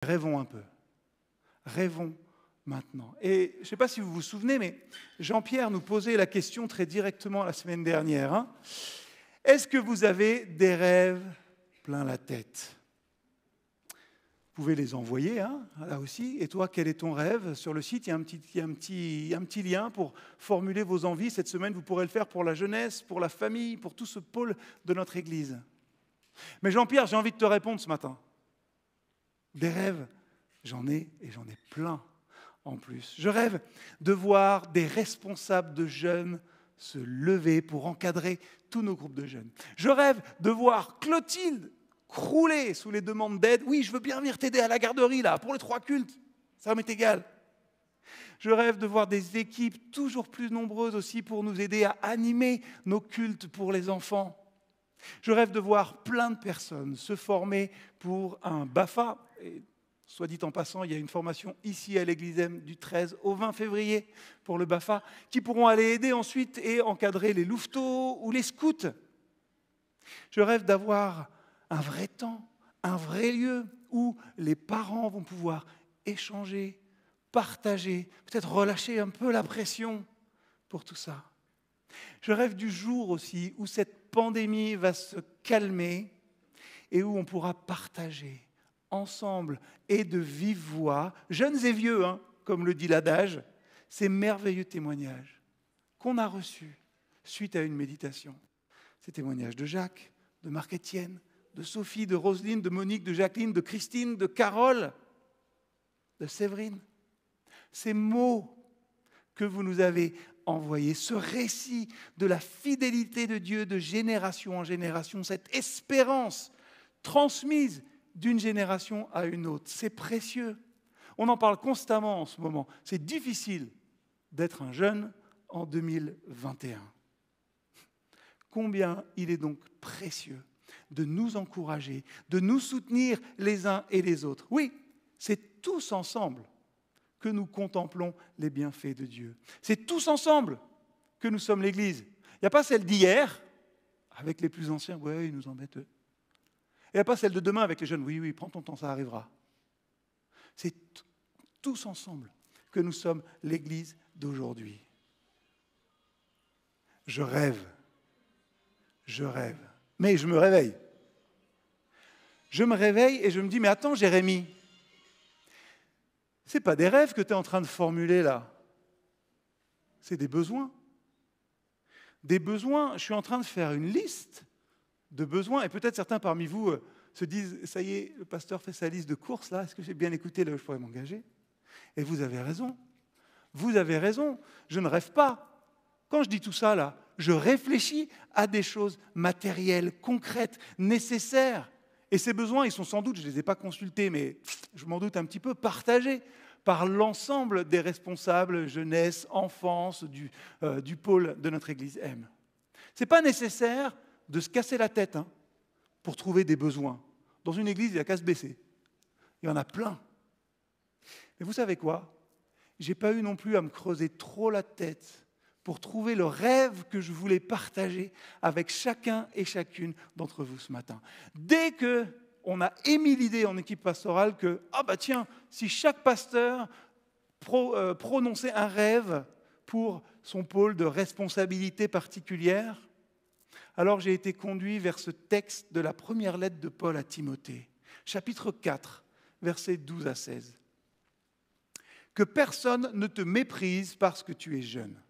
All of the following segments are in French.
Rêvons un peu. Rêvons maintenant. Et je ne sais pas si vous vous souvenez, mais Jean-Pierre nous posait la question très directement la semaine dernière. Est-ce que vous avez des rêves plein la tête? Vous pouvez les envoyer, là aussi. Et toi, quel est ton rêve? Sur le site, il y a un petit lien pour formuler vos envies. Cette semaine, vous pourrez le faire pour la jeunesse, pour la famille, pour tout ce pôle de notre Église. Mais Jean-Pierre, j'ai envie de te répondre ce matin. Des rêves, j'en ai plein en plus. Je rêve de voir des responsables de jeunes se lever pour encadrer tous nos groupes de jeunes. Je rêve de voir Clotilde crouler sous les demandes d'aide. Oui, je veux bien venir t'aider à la garderie, là, pour les 3 cultes. Ça m'est égal. Je rêve de voir des équipes toujours plus nombreuses aussi pour nous aider à animer nos cultes pour les enfants. Je rêve de voir plein de personnes se former pour un BAFA. Et, soit dit en passant, il y a une formation ici à l'Église M du 13 au 20 février pour le BAFA, qui pourront aller aider ensuite et encadrer les louveteaux ou les scouts. Je rêve d'avoir un vrai temps, un vrai lieu où les parents vont pouvoir échanger, partager, peut-être relâcher un peu la pression pour tout ça. Je rêve du jour aussi où cette pandémie va se calmer et où on pourra partager ensemble et de vive voix, jeunes et vieux, comme le dit l'adage, ces merveilleux témoignages qu'on a reçus suite à une méditation. Ces témoignages de Jacques, de Marc-Étienne, de Sophie, de Roselyne, de Monique, de Jacqueline, de Christine, de Carole, de Séverine. Ces mots que vous nous avez envoyés, ce récit de la fidélité de Dieu de génération en génération, cette espérance transmise d'une génération à une autre, c'est précieux. On en parle constamment en ce moment. C'est difficile d'être un jeune en 2021. Combien il est donc précieux de nous encourager, de nous soutenir les uns et les autres. Oui, c'est tous ensemble que nous contemplons les bienfaits de Dieu. C'est tous ensemble que nous sommes l'Église. Il n'y a pas celle d'hier, avec les plus anciens, ouais, ils nous embêtent eux. Il n'y a pas celle de demain avec les jeunes, oui, prends ton temps, ça arrivera. C'est tous ensemble que nous sommes l'Église d'aujourd'hui. Je rêve, mais je me réveille. Je me réveille et je me dis, mais attends Jérémie, ce n'est pas des rêves que tu es en train de formuler là, c'est des besoins. Des besoins, je suis en train de faire une liste de besoins, et peut-être certains parmi vous se disent, ça y est, le pasteur fait sa liste de courses là, est-ce que j'ai bien écouté là où je pourrais m'engager? Et vous avez raison, je ne rêve pas. Quand je dis tout ça là, je réfléchis à des choses matérielles, concrètes, nécessaires. Et ces besoins, ils sont sans doute, je ne les ai pas consultés, mais je m'en doute un petit peu, partagés par l'ensemble des responsables jeunesse, enfance, du pôle de notre Église M. Ce n'est pas nécessaire de se casser la tête pour trouver des besoins. Dans une église, il n'y a qu'à se baisser. Il y en a plein. Mais vous savez quoi? Je n'ai pas eu non plus à me creuser trop la tête pour trouver le rêve que je voulais partager avec chacun et chacune d'entre vous ce matin. Dès qu'on a émis l'idée en équipe pastorale que, si chaque pasteur prononçait un rêve pour son pôle de responsabilité particulière, alors j'ai été conduit vers ce texte de la première lettre de Paul à Timothée, chapitre 4, versets 12 à 16. Que personne ne te méprise parce que tu es jeune,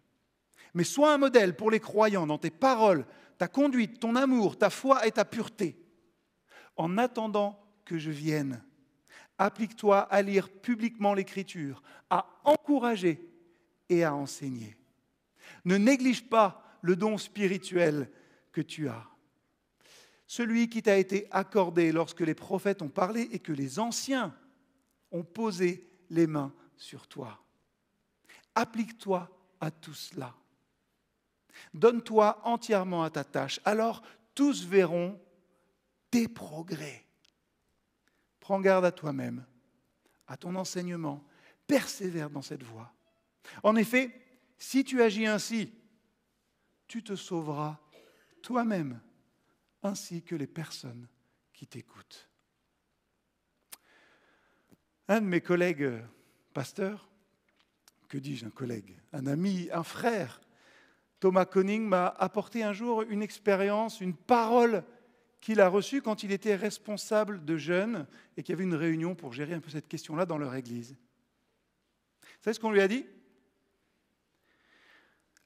mais sois un modèle pour les croyants dans tes paroles, ta conduite, ton amour, ta foi et ta pureté. En attendant que je vienne, applique-toi à lire publiquement l'Écriture, à encourager et à enseigner. Ne néglige pas le don spirituel que tu as. Celui qui t'a été accordé lorsque les prophètes ont parlé et que les anciens ont posé les mains sur toi. Applique-toi à tout cela. Donne-toi entièrement à ta tâche. Alors tous verront tes progrès. Prends garde à toi-même, à ton enseignement. Persévère dans cette voie. En effet, si tu agis ainsi, tu te sauveras toi-même, ainsi que les personnes qui t'écoutent. Un de mes collègues pasteurs, que dis-je, un collègue, un ami, un frère, Thomas Conning, m'a apporté un jour une expérience, une parole qu'il a reçue quand il était responsable de jeunes et qu'il y avait une réunion pour gérer un peu cette question-là dans leur église. Vous savez ce qu'on lui a dit?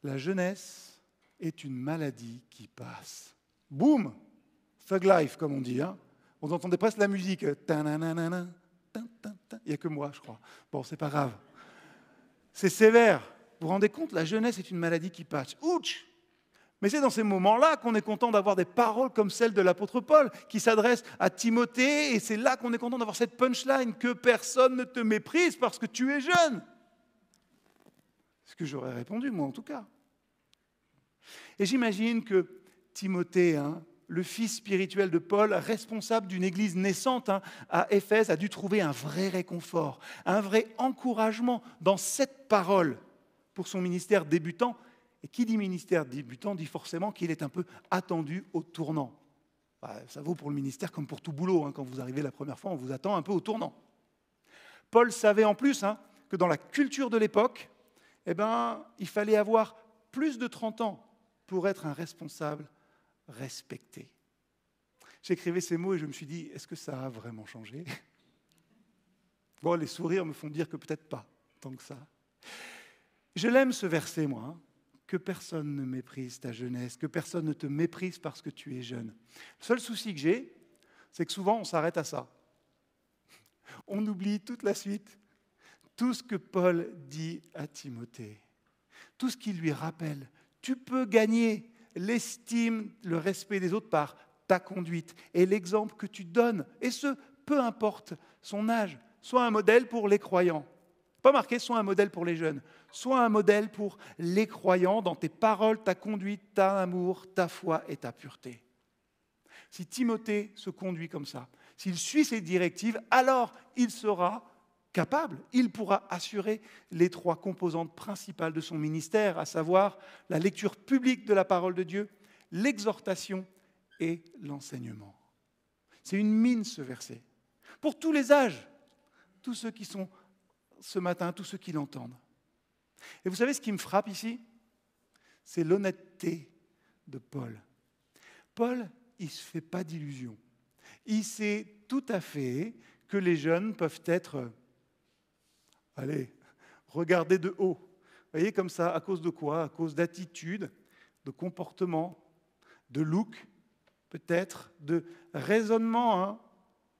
La jeunesse est une maladie qui passe. Boum! Thug life, comme on dit. Hein. On entendait presque la musique. Il n'y a que moi, je crois. Bon, c'est pas grave. C'est sévère. Vous vous rendez compte? La jeunesse est une maladie qui passe. Ouch! Mais c'est dans ces moments-là qu'on est content d'avoir des paroles comme celles de l'apôtre Paul qui s'adresse à Timothée, et c'est là qu'on est content d'avoir cette punchline que personne ne te méprise parce que tu es jeune. C'est ce que j'aurais répondu, moi en tout cas. Et j'imagine que Timothée, le fils spirituel de Paul, responsable d'une église naissante à Éphèse, a dû trouver un vrai réconfort, un vrai encouragement dans cette parole pour son ministère débutant. Et qui dit ministère débutant dit forcément qu'il est un peu attendu au tournant. Ça vaut pour le ministère comme pour tout boulot. Quand vous arrivez la première fois, on vous attend un peu au tournant. Paul savait en plus que dans la culture de l'époque, il fallait avoir plus de 30 ans pour être un responsable respecté. J'écrivais ces mots et je me suis dit, est-ce que ça a vraiment changé? Bon, les sourires me font dire que peut-être pas, tant que ça. Je l'aime ce verset, moi, que personne ne méprise ta jeunesse, que personne ne te méprise parce que tu es jeune. Le seul souci que j'ai, c'est que souvent on s'arrête à ça. On oublie toute la suite, tout ce que Paul dit à Timothée, tout ce qu'il lui rappelle. Tu peux gagner l'estime, le respect des autres par ta conduite et l'exemple que tu donnes, et ce, peu importe son âge. Sois un modèle pour les croyants. Pas marqué, sois un modèle pour les jeunes. Sois un modèle pour les croyants dans tes paroles, ta conduite, ta amour, ta foi et ta pureté. Si Timothée se conduit comme ça, s'il suit ces directives, alors il sera capable, il pourra assurer les 3 composantes principales de son ministère, à savoir la lecture publique de la parole de Dieu, l'exhortation et l'enseignement. C'est une mine ce verset. Pour tous les âges, tous ceux qui sont ce matin, tous ceux qui l'entendent. Et vous savez ce qui me frappe ici? C'est l'honnêteté de Paul. Paul, il ne se fait pas d'illusions. Il sait tout à fait que les jeunes peuvent être, regardés de haut. Vous voyez, comme ça, à cause de quoi? À cause d'attitude, de comportement, de look, peut-être, de raisonnement,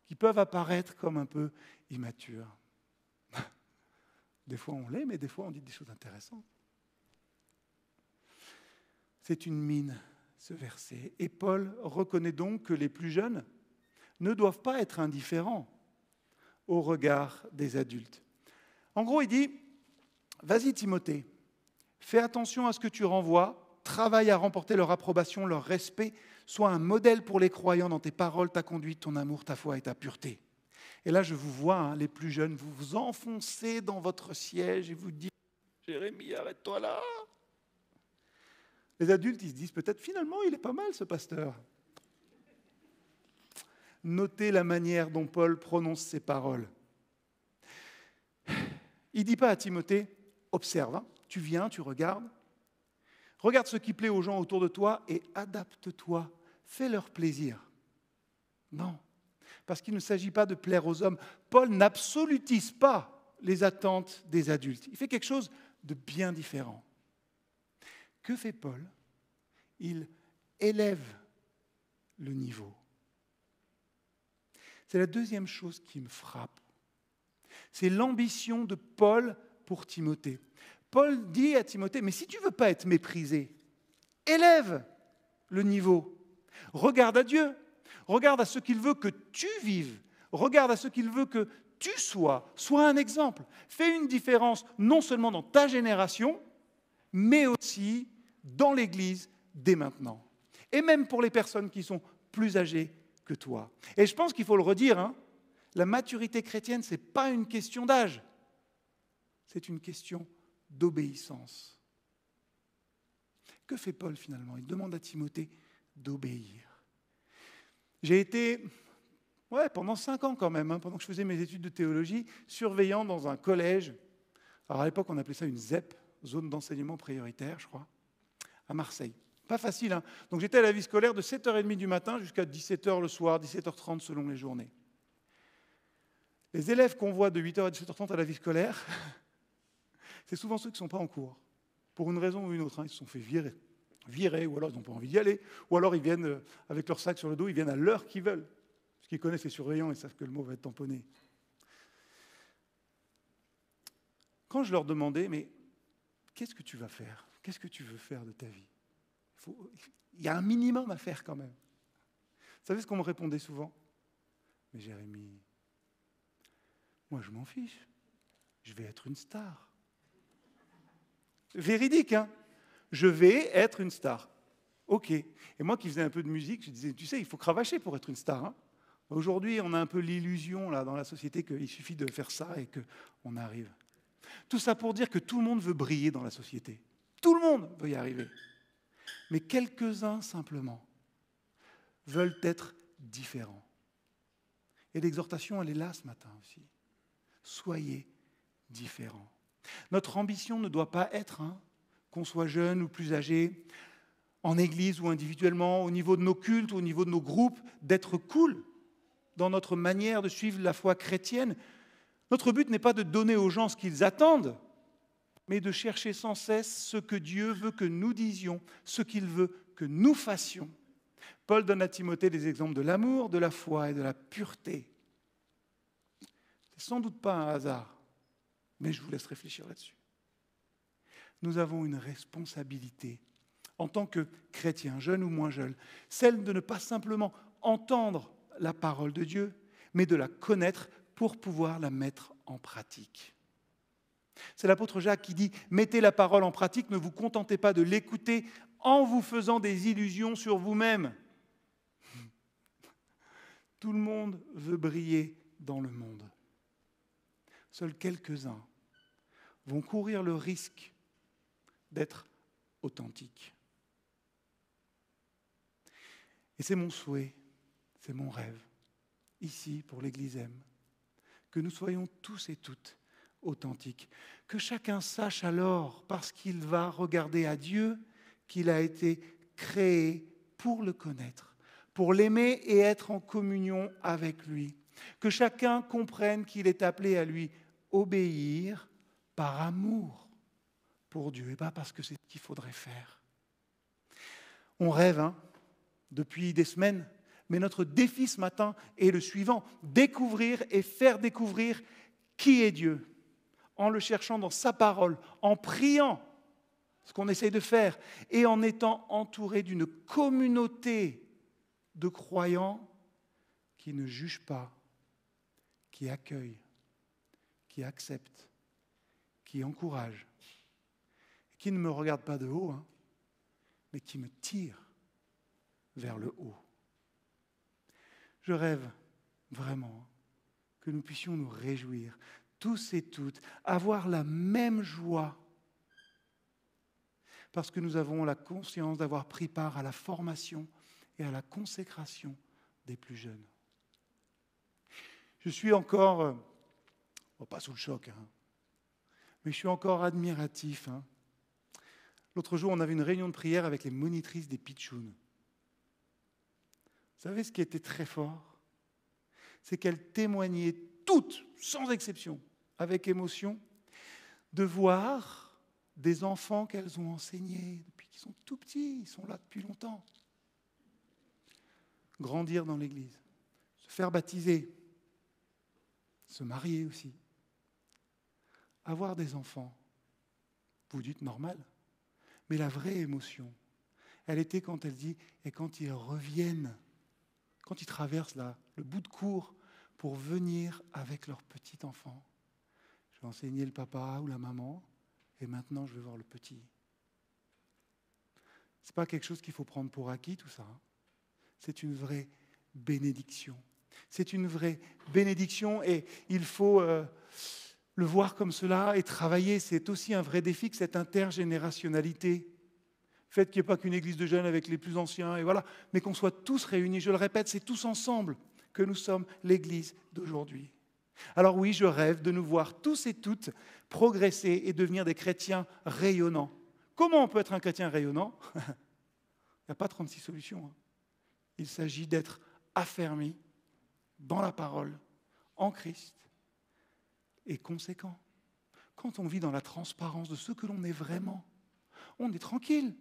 qui peuvent apparaître comme un peu immatures. Des fois on l'est, mais des fois on dit des choses intéressantes. C'est une mine, ce verset. Et Paul reconnaît donc que les plus jeunes ne doivent pas être indifférents au regard des adultes. En gros, il dit, vas-y Timothée, fais attention à ce que tu renvoies, travaille à remporter leur approbation, leur respect, sois un modèle pour les croyants dans tes paroles, ta conduite, ton amour, ta foi et ta pureté. Et là, je vous vois, les plus jeunes, vous vous enfoncez dans votre siège et vous dites « Jérémie, arrête-toi là !» Les adultes, ils se disent peut-être « Finalement, il est pas mal ce pasteur !» Notez la manière dont Paul prononce ses paroles. Il ne dit pas à Timothée « Observe, tu viens, tu regardes. Regarde ce qui plaît aux gens autour de toi et adapte-toi. Fais leur plaisir. » Non. Parce qu'il ne s'agit pas de plaire aux hommes. Paul n'absolutise pas les attentes des adultes. Il fait quelque chose de bien différent. Que fait Paul? Il élève le niveau. C'est la deuxième chose qui me frappe. C'est l'ambition de Paul pour Timothée. Paul dit à Timothée, mais si tu ne veux pas être méprisé, élève le niveau. Regarde à Dieu. Regarde à ce qu'il veut que tu vives. Regarde à ce qu'il veut que tu sois. Sois un exemple. Fais une différence non seulement dans ta génération, mais aussi dans l'Église dès maintenant. Et même pour les personnes qui sont plus âgées que toi. Et je pense qu'il faut le redire, la maturité chrétienne, ce n'est pas une question d'âge. C'est une question d'obéissance. Que fait Paul finalement? Il demande à Timothée d'obéir. Ouais, pendant 5 ans quand même, hein, pendant que je faisais mes études de théologie, surveillant dans un collège. Alors à l'époque, on appelait ça une ZEP, zone d'enseignement prioritaire, je crois, à Marseille. Pas facile, hein. Donc j'étais à la vie scolaire de 7h30 du matin jusqu'à 17h le soir, 17h30 selon les journées. Les élèves qu'on voit de 8h à 17h30 à la vie scolaire, c'est souvent ceux qui ne sont pas en cours, pour une raison ou une autre, hein. Ils se sont fait virer, ou alors ils n'ont pas envie d'y aller, ou alors ils viennent avec leur sac sur le dos, ils viennent à l'heure qu'ils veulent. Parce qu'ils connaissent les surveillants, ils savent que le mot va être tamponné. Quand je leur demandais, mais qu'est-ce que tu vas faire? Qu'est-ce que tu veux faire de ta vie? Il y a un minimum à faire quand même. Vous savez ce qu'on me répondait souvent? Mais Jérémie, moi je m'en fiche. Je vais être une star. Véridique, hein? Je vais être une star. Ok. Et moi qui faisais un peu de musique, je disais, tu sais, il faut cravacher pour être une star, hein? Aujourd'hui, on a un peu l'illusion là, dans la société qu'il suffit de faire ça et qu'on arrive. Tout ça pour dire que tout le monde veut briller dans la société. Tout le monde veut y arriver. Mais quelques-uns, simplement, veulent être différents. Et l'exhortation, elle est là ce matin aussi. Soyez différents. Notre ambition ne doit pas être, hein, qu'on soit jeune ou plus âgé, en église ou individuellement, au niveau de nos cultes, au niveau de nos groupes, d'être cool dans notre manière de suivre la foi chrétienne. Notre but n'est pas de donner aux gens ce qu'ils attendent, mais de chercher sans cesse ce que Dieu veut que nous disions, ce qu'il veut que nous fassions. Paul donne à Timothée des exemples de l'amour, de la foi et de la pureté. C'est sans doute pas un hasard, mais je vous laisse réfléchir là-dessus. Nous avons une responsabilité en tant que chrétiens, jeunes ou moins jeunes, celle de ne pas simplement entendre la parole de Dieu, mais de la connaître pour pouvoir la mettre en pratique. C'est l'apôtre Jacques qui dit « Mettez la parole en pratique, ne vous contentez pas de l'écouter en vous faisant des illusions sur vous-même. » Tout le monde veut briller dans le monde. Seuls quelques-uns vont courir le risque d'être authentiques. Et c'est mon souhait, c'est mon rêve, ici pour l'Église M, que nous soyons tous et toutes authentiques. Que chacun sache alors, parce qu'il va regarder à Dieu, qu'il a été créé pour le connaître, pour l'aimer et être en communion avec lui. Que chacun comprenne qu'il est appelé à lui obéir par amour pour Dieu et pas parce que c'est ce qu'il faudrait faire. On rêve, hein, depuis des semaines, mais notre défi ce matin est le suivant, découvrir et faire découvrir qui est Dieu, en le cherchant dans sa parole, en priant, ce qu'on essaye de faire, et en étant entouré d'une communauté de croyants qui ne jugent pas, qui accueillent, qui acceptent, qui encouragent, qui ne me regardent pas de haut, hein, mais qui me tirent vers le haut. Je rêve vraiment que nous puissions nous réjouir, tous et toutes, avoir la même joie, parce que nous avons la conscience d'avoir pris part à la formation et à la consécration des plus jeunes. Je suis encore, pas sous le choc, hein, mais je suis encore admiratif. Hein. L'autre jour, on avait une réunion de prière avec les monitrices des pitchouns. Vous savez ce qui était très fort? C'est qu'elles témoignaient toutes, sans exception, avec émotion, de voir des enfants qu'elles ont enseignés depuis qu'ils sont tout petits, ils sont là depuis longtemps, grandir dans l'Église, se faire baptiser, se marier aussi, avoir des enfants. Vous dites normal, mais la vraie émotion, elle était quand elle dit « et quand ils reviennent », quand ils traversent le bout de cour pour venir avec leur petit enfant. Je vais enseigner le papa ou la maman, et maintenant je vais voir le petit. Ce n'est pas quelque chose qu'il faut prendre pour acquis, tout ça. Hein. C'est une vraie bénédiction. C'est une vraie bénédiction, et il faut le voir comme cela et travailler. C'est aussi un vrai défi que cette intergénérationnalité. Faites qu'il n'y ait pas qu'une église de jeunes avec les plus anciens, et voilà, mais qu'on soit tous réunis. Je le répète, c'est tous ensemble que nous sommes l'Église d'aujourd'hui. Alors oui, je rêve de nous voir tous et toutes progresser et devenir des chrétiens rayonnants. Comment on peut être un chrétien rayonnant? Il n'y a pas 36 solutions. Il s'agit d'être affermi dans la parole, en Christ, et conséquent. Quand on vit dans la transparence de ce que l'on est vraiment, on est tranquille.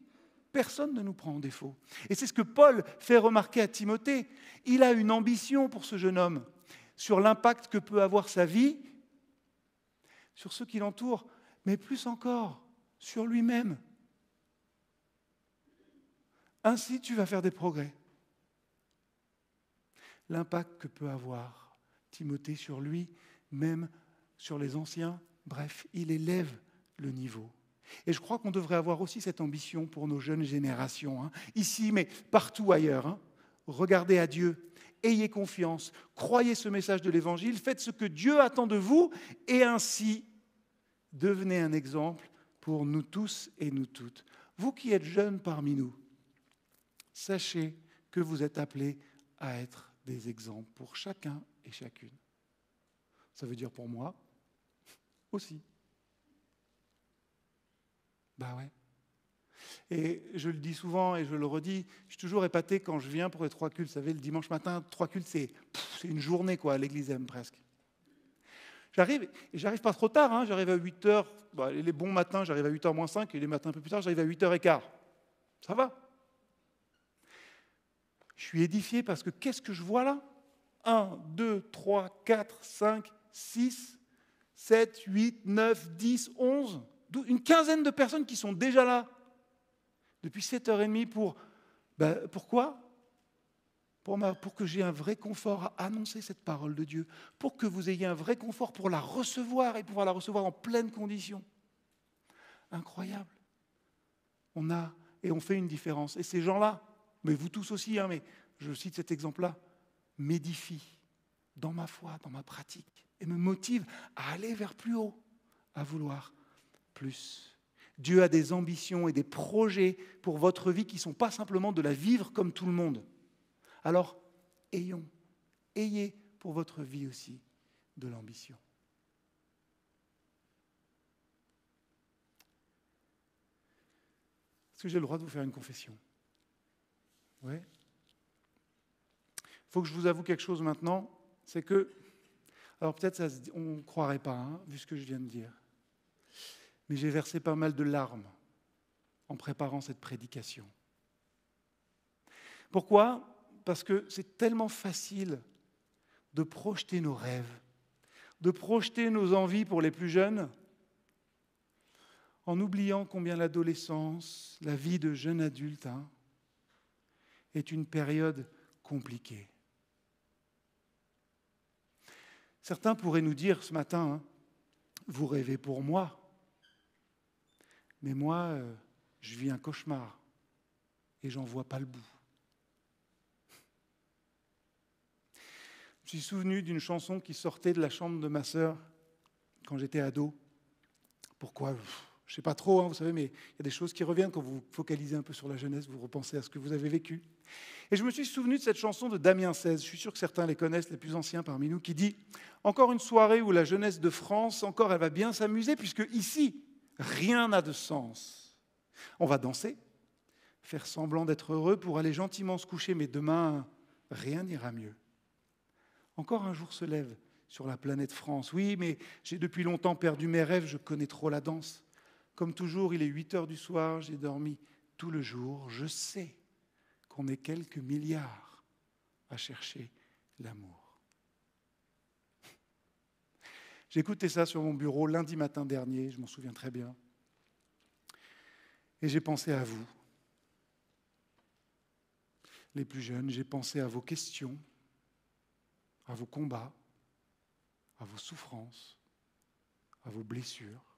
Personne ne nous prend en défaut. Et c'est ce que Paul fait remarquer à Timothée. Il a une ambition pour ce jeune homme, sur l'impact que peut avoir sa vie, sur ceux qui l'entourent, mais plus encore, sur lui-même. Ainsi, tu vas faire des progrès. L'impact que peut avoir Timothée sur lui, même sur les anciens, bref, il élève le niveau. Et je crois qu'on devrait avoir aussi cette ambition pour nos jeunes générations, ici, mais partout ailleurs. Regardez à Dieu, ayez confiance, croyez ce message de l'Évangile, faites ce que Dieu attend de vous, et ainsi, devenez un exemple pour nous tous et nous toutes. Vous qui êtes jeunes parmi nous, sachez que vous êtes appelés à être des exemples pour chacun et chacune. Ça veut dire pour moi aussi. Ben ouais. Et je le dis souvent et je le redis, je suis toujours épaté quand je viens pour les 3 cultes. Vous savez, le dimanche matin, 3 cultes, c'est une journée, quoi, à l'église M presque. J'arrive pas trop tard, j'arrive à 8h. Les bons matins, j'arrive à 8h moins 5, et les matins un peu plus tard, j'arrive à 8h15. Ça va. Je suis édifié parce que qu'est-ce que je vois là? 1, 2, 3, 4, 5, 6, 7, 8, 9, 10, 11, 12, une quinzaine de personnes qui sont déjà là depuis 7h30 pourquoi? Pour que j'ai un vrai confort à annoncer cette parole de Dieu, pour que vous ayez un vrai confort pour la recevoir et pouvoir la recevoir en pleines conditions. Incroyable. On fait une différence. Et ces gens-là, mais vous tous aussi, mais je cite cet exemple-là, m'édifient dans ma foi, dans ma pratique, et me motivent à aller vers plus haut, à vouloir plus. Dieu a des ambitions et des projets pour votre vie qui ne sont pas simplement de la vivre comme tout le monde. Alors, ayez pour votre vie aussi de l'ambition. Est-ce que j'ai le droit de vous faire une confession? Oui. Il faut que je vous avoue quelque chose maintenant, c'est que, alors peut-être on ne croirait pas, vu ce que je viens de dire, mais j'ai versé pas mal de larmes en préparant cette prédication. Pourquoi? Parce que c'est tellement facile de projeter nos rêves, de projeter nos envies pour les plus jeunes, en oubliant combien l'adolescence, la vie de jeune adulte, est une période compliquée. Certains pourraient nous dire ce matin, vous rêvez pour moi, mais moi, je vis un cauchemar et j'en vois pas le bout. Je me suis souvenu d'une chanson qui sortait de la chambre de ma sœur quand j'étais ado. Pourquoi? Je ne sais pas trop, vous savez, mais il y a des choses qui reviennent quand vous focalisez un peu sur la jeunesse, vous repensez à ce que vous avez vécu. Et je me suis souvenu de cette chanson de Damien XVI, je suis sûr que certains les connaissent, les plus anciens parmi nous, qui dit « Encore une soirée où la jeunesse de France, encore elle va bien s'amuser, puisque ici, rien n'a de sens. On va danser, faire semblant d'être heureux pour aller gentiment se coucher, mais demain, rien n'ira mieux. Encore un jour se lève sur la planète France. Oui, mais j'ai depuis longtemps perdu mes rêves, je connais trop la danse. Comme toujours, il est 8h du soir, j'ai dormi tout le jour. Je sais qu'on est quelques milliards à chercher l'amour. » J'ai écouté ça sur mon bureau lundi matin dernier, je m'en souviens très bien. Et j'ai pensé à vous, les plus jeunes, j'ai pensé à vos questions, à vos combats, à vos souffrances, à vos blessures.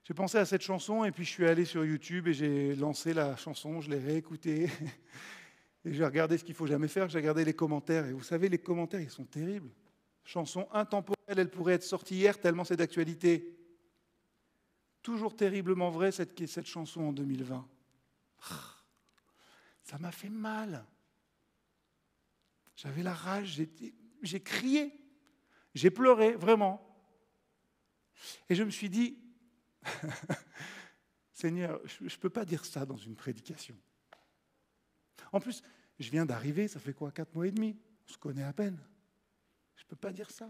J'ai pensé à cette chanson et puis je suis allé sur YouTube et j'ai lancé la chanson, je l'ai réécoutée et j'ai regardé ce qu'il ne faut jamais faire, j'ai regardé les commentaires et vous savez, les commentaires, ils sont terribles. Chanson intemporelle, elle pourrait être sortie hier tellement c'est d'actualité. Toujours terriblement vrai cette chanson en 2020. Ça m'a fait mal. J'avais la rage, j'ai crié, j'ai pleuré, vraiment. Et je me suis dit, Seigneur, je ne peux pas dire ça dans une prédication. En plus, je viens d'arriver, ça fait quoi, 4 mois et demi? On se connaît à peine. Je ne peux pas dire ça.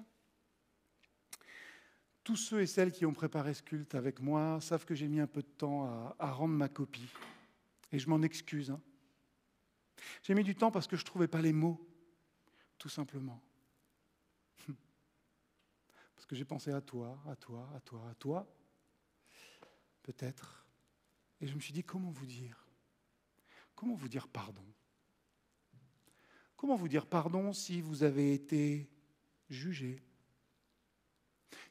Tous ceux et celles qui ont préparé ce culte avec moi savent que j'ai mis un peu de temps à rendre ma copie. Et je m'en excuse. J'ai mis du temps parce que je ne trouvais pas les mots, tout simplement. Parce que j'ai pensé à toi, peut-être. Et je me suis dit, comment vous dire? Comment vous dire pardon? Comment vous dire pardon si vous avez été jugé?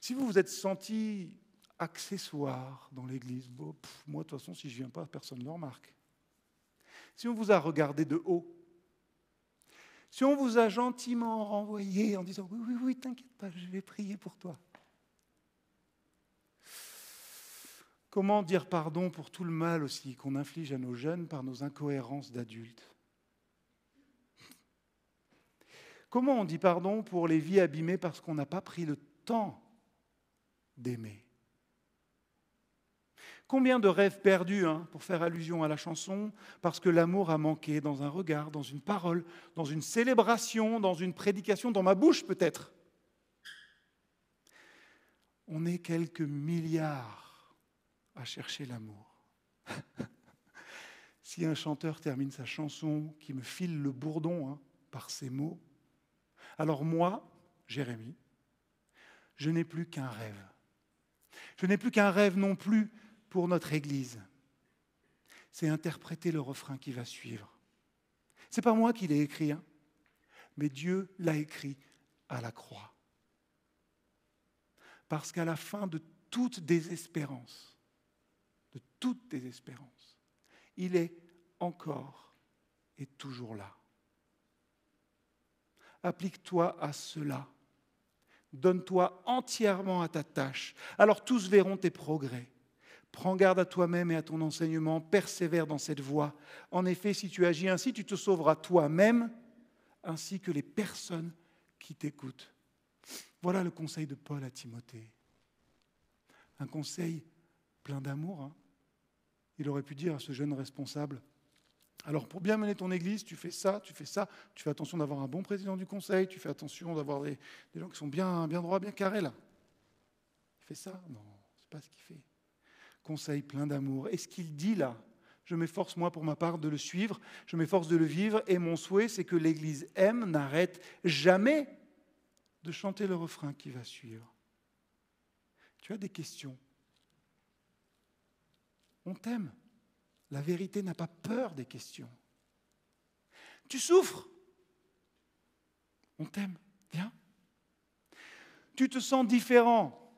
Si vous vous êtes senti accessoire dans l'église, bon, moi de toute façon, si je ne viens pas, personne ne le remarque. Si on vous a regardé de haut, si on vous a gentiment renvoyé en disant « Oui, t'inquiète pas, je vais prier pour toi ». Comment dire pardon pour tout le mal aussi qu'on inflige à nos jeunes par nos incohérences d'adultes? Comment on dit pardon pour les vies abîmées parce qu'on n'a pas pris le temps d'aimer? Combien de rêves perdus, pour faire allusion à la chanson, parce que l'amour a manqué dans un regard, dans une parole, dans une célébration, dans une prédication, dans ma bouche peut-être. On est quelques milliards à chercher l'amour. Si un chanteur termine sa chanson qui me file le bourdon par ces mots, alors moi, Jérémie, je n'ai plus qu'un rêve. Je n'ai plus qu'un rêve non plus pour notre Église. C'est interpréter le refrain qui va suivre. Ce n'est pas moi qui l'ai écrit, mais Dieu l'a écrit à la croix. Parce qu'à la fin de toute désespérance, il est encore et toujours là. Applique-toi à cela. Donne-toi entièrement à ta tâche. Alors tous verront tes progrès. Prends garde à toi-même et à ton enseignement. Persévère dans cette voie. En effet, si tu agis ainsi, tu te sauveras toi-même ainsi que les personnes qui t'écoutent. Voilà le conseil de Paul à Timothée. Un conseil plein d'amour. Il aurait pu dire à ce jeune responsable, alors pour bien mener ton église, tu fais ça, tu fais attention d'avoir un bon président du conseil, tu fais attention d'avoir des gens qui sont bien droits, bien carrés là. Il fait ça? Non, c'est pas ce qu'il fait. Conseil plein d'amour. Et ce qu'il dit là, je m'efforce moi pour ma part de le suivre, je m'efforce de le vivre, et mon souhait c'est que l'église aime, n'arrête jamais de chanter le refrain qui va suivre. Tu as des questions? On t'aime. La vérité n'a pas peur des questions. Tu souffres? On t'aime. Viens. Tu te sens différent?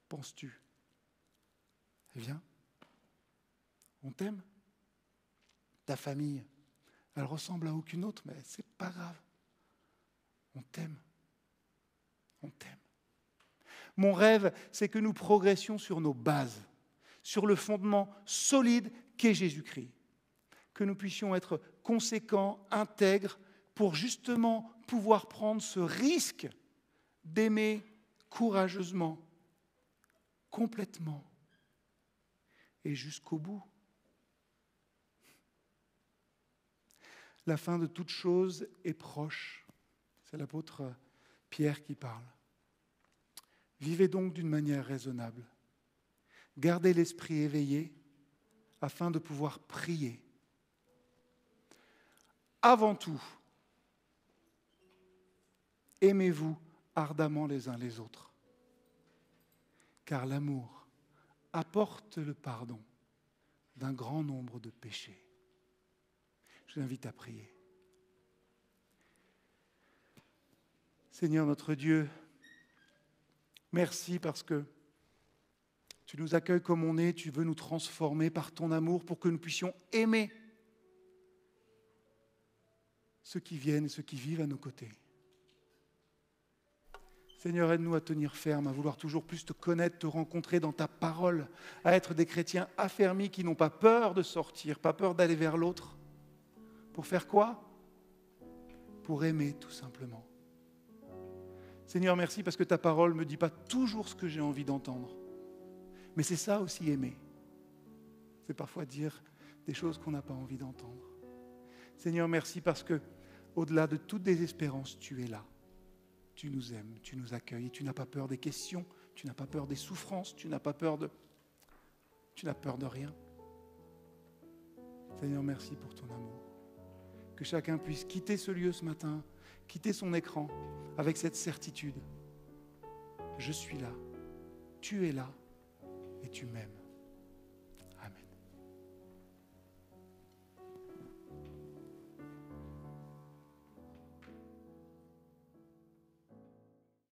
Penses-tu? Viens. On t'aime. Ta famille, elle ressemble à aucune autre, mais c'est pas grave. On t'aime. On t'aime. Mon rêve, c'est que nous progressions sur nos bases, sur le fondement solide qu'est Jésus-Christ. Que nous puissions être conséquents, intègres, pour justement pouvoir prendre ce risque d'aimer courageusement, complètement et jusqu'au bout. La fin de toute chose est proche. C'est l'apôtre Pierre qui parle. Vivez donc d'une manière raisonnable. Gardez l'esprit éveillé afin de pouvoir prier. Avant tout, aimez-vous ardemment les uns les autres, car l'amour apporte le pardon d'un grand nombre de péchés. Je vous invite à prier. Seigneur notre Dieu, merci parce que tu nous accueilles comme on est, tu veux nous transformer par ton amour pour que nous puissions aimer ceux qui viennent et ceux qui vivent à nos côtés. Seigneur, aide-nous à tenir ferme, à vouloir toujours plus te connaître, te rencontrer dans ta parole, à être des chrétiens affermis qui n'ont pas peur de sortir, pas peur d'aller vers l'autre. Pour faire quoi? pour aimer tout simplement. Seigneur, merci parce que ta parole ne me dit pas toujours ce que j'ai envie d'entendre. Mais c'est ça aussi aimer. C'est parfois dire des choses qu'on n'a pas envie d'entendre. Seigneur, merci parce que au-delà de toute désespérance, tu es là. Tu nous aimes, tu nous accueilles et tu n'as pas peur des questions, tu n'as pas peur des souffrances, tu n'as peur de rien. Seigneur, merci pour ton amour. Que chacun puisse quitter ce lieu ce matin, quitter son écran avec cette certitude. Je suis là, tu es là et tu m'aimes.